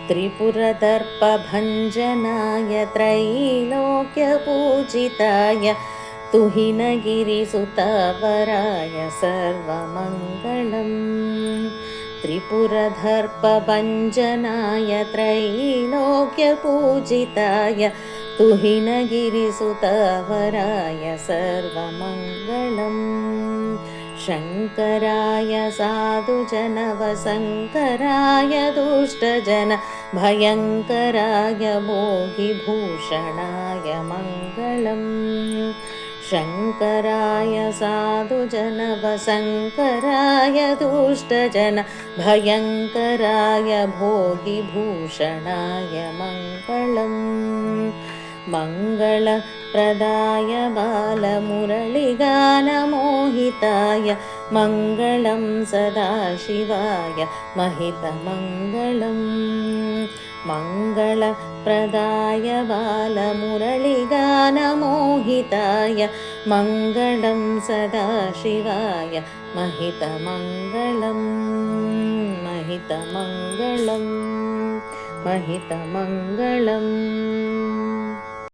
त्रिपुरदर्पभञ्जनाय त्रैलोक्यपूजिताय तुहिनगिरिसुतवराय सर्वमङ्गलम्। त्रिपुरदर्पभञ्जनाय त्रैलोक्यपूजिताय तुहिनगिरिसुतवराय सर्वमङ्गलम्। शङ्कराय साधुजनवशङ्कराय दुष्टजन भयङ्कराय भोगिभूषणाय मङ्गलम्। शङ्कराय साधुजनवशङ्कराय दुष्टजन भयङ्कराय भोगिभूषणाय मङ्गलम्। मङ्गलप्रदाय बालमुरलिगानमोहिताय मङ्गलं सदाशिवाय महितमङ्गलम्। मङ्गलप्रदाय बालमुरलिगानमोहिताय मङ्गलं सदाशिवाय महितमङ्गलम्। महितमङ्गलम् महितमङ्गलम्।